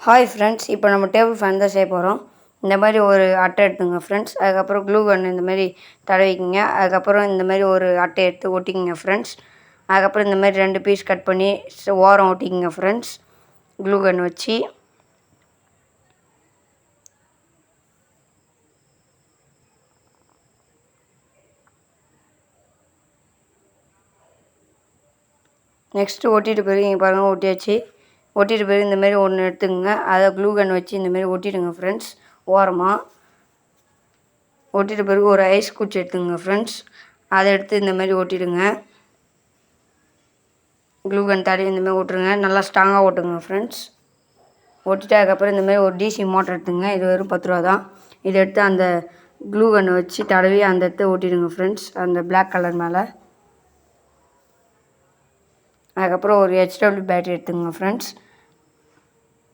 Hi friends, இப்போ நம்ம table fan தான் செய்ய போகிறோம். இந்த மாதிரி ஒரு அட்டை எடுத்துங்க ஃப்ரெண்ட்ஸ். அதுக்கப்புறம் க்ளூ கன் இந்த மாதிரி தடவிக்கிங்க. அதுக்கப்புறம் இந்த மாதிரி ஒரு அட்டை எடுத்து ஒட்டிக்கிங்க ஃப்ரெண்ட்ஸ். அதுக்கப்புறம் இந்த மாதிரி 2 பீஸ் கட் பண்ணி ஓரம் ஒட்டிக்கிங்க ஃப்ரெண்ட்ஸ் க்ளூ கன் வச்சு. நெக்ஸ்ட்டு ஒட்டிட்டு பிறகு இங்கே பாருங்கள் ஒட்டியாச்சு. ஒட்டிட்டு பிறகு இந்த மாதிரி ஒன்று எடுத்துக்கோங்க. அதை க்ளூ கன் வச்சு இந்த மாதிரி ஒட்டிடுங்க ஃப்ரெண்ட்ஸ் ஓரமாக. ஒட்டிட்ட பிறகு ஒரு ஐஸ் குச்சி எடுத்துங்க ஃப்ரெண்ட்ஸ். அதை எடுத்து இந்த மாதிரி ஒட்டிடுங்க. க்ளூ கன் தடவி இந்த மாதிரி ஓட்டுருங்க. நல்லா ஸ்ட்ராங்காக ஓட்டுங்க ஃப்ரெண்ட்ஸ். ஒட்டிட்டு அதுக்கப்புறம் இந்த மாதிரி ஒரு டிசி மோட்டர் எடுத்துங்க. இது வெறும் 10 ரூபா தான். இதை எடுத்து அந்த க்ளூ கன்னை வச்சு தடவி அந்த இடத்த ஓட்டிடுங்க ஃப்ரெண்ட்ஸ், அந்த பிளாக் கலர் மேலே. அதுக்கப்புறம் ஒரு HW பேட்டரி எடுத்துங்க ஃப்ரெண்ட்ஸ்.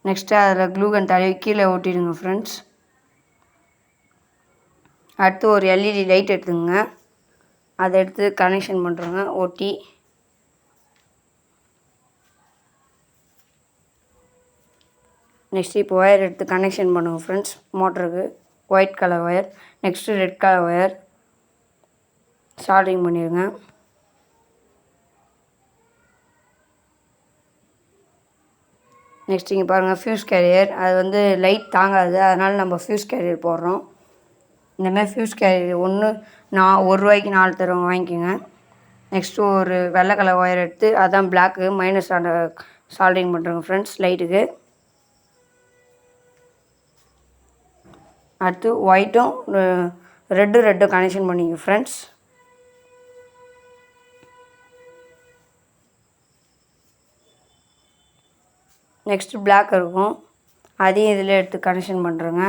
நெக்ஸ்ட்டு அதில் க்ளூ கன் தடவி கீழே ஓட்டிடுங்க ஃப்ரெண்ட்ஸ். அடுத்து ஒரு LED லைட் எடுத்துங்க. அதை எடுத்து கனெக்ஷன் பண்ணுறோங்க ஓட்டி. நெக்ஸ்ட்டு இப்போ ஒயர் எடுத்து கனெக்ஷன் பண்ணுங்கள் ஃப்ரெண்ட்ஸ் மோட்டருக்கு. White colour wire. Next red colour wire soldering பண்ணிடுங்க. நெக்ஸ்ட் இங்கே பாருங்கள் ஃப்யூஸ் கேரியர். அது வந்து லைட் தாங்காது, அதனால் நம்ம ஃப்யூஸ் கேரியர் போடுறோம். இந்தமாதிரி ஃப்யூஸ் கேரியர் ₹1 4 தருவாங்க, வாங்கிக்கோங்க. நெக்ஸ்ட்டு ஒரு வெள்ளை கலர் ஒயர் எடுத்து அதான் பிளாக்கு மைனஸ் அந்த சால்டிங் பண்ணுறோங்க ஃப்ரெண்ட்ஸ் லைட்டுக்கு. அடுத்து ஒயிட்டும் ரெட்டும் கனெக்ஷன் பண்ணிங்க ஃப்ரெண்ட்ஸ். நெக்ஸ்ட்டு பிளாக் இருக்கும், அதையும் இதில் எடுத்து கனெக்ஷன் பண்ணுறேங்க.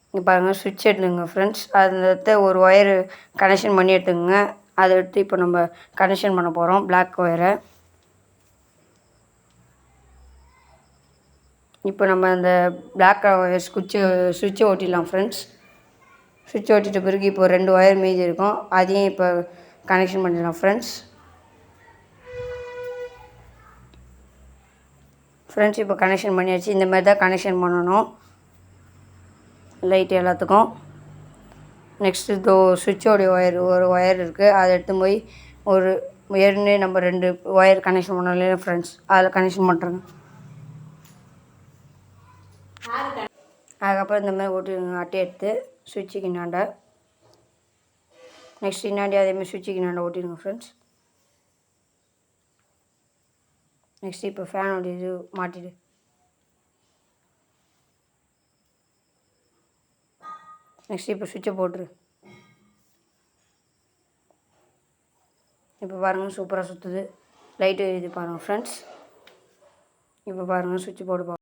இங்கே பாருங்கள் சுவிட்ச் எடுத்துங்க ஃப்ரெண்ட்ஸ். அதில் ஒரு ஒயரு கனெக்ஷன் பண்ணி எடுத்துக்கோங்க. அதை எடுத்து இப்போ நம்ம கனெக்ஷன் பண்ண போகிறோம் பிளாக் ஒயரை. இப்போ நம்ம அந்த பிளாக் ஒயர் சுவிட்சை ஓட்டிடலாம் ஃப்ரெண்ட்ஸ். சுவிட்ச் ஓட்டிட்ட பிறகு இப்போ 2 ஒயர் மீதி இருக்கும், அதையும் இப்போ கனெக்ஷன் பண்ணிடலாம் ஃப்ரெண்ட்ஸ். இப்போ கனெக்ஷன் பண்ணியாச்சு. இந்த மாதிரி தான் கனெக்ஷன் பண்ணணும் லைட் எல்லாத்துக்கும். நெக்ஸ்ட்டு சுவிட்சோடைய ஒரு ஒயர் இருக்குது, அதை எடுத்து போய் ஒரு ஏற்கனவே நம்ம 2 ஒயர் கனெக்ஷன் பண்ணோம் இல்லையா ஃப்ரெண்ட்ஸ், அதில் கனெக்ஷன் பண்ணுறோங்க. அதுக்கப்புறம் இந்த மாதிரி ஓட்டிடுங்க அட்டை எடுத்து சுவிட்சுக்கு இன்னாண்ட. நெக்ஸ்ட் இன்னாண்டி அதேமாதிரி சுவிட்சுக்கு இன்னாண்ட ஓட்டிடுங்க ஃப்ரெண்ட்ஸ். நெக்ஸ்ட் இப்போ ஃபேனோடைய இது மாட்டிடு. நெக்ஸ்ட் இப்போ சுவிட்சை போட்டுரு. இப்போ பாருங்கள் சூப்பராக சுற்றுது, லைட்டு இது பாருங்கள் ஃப்ரெண்ட்ஸ். இப்போ பாருங்கள் சுவிட்ச் போர்டு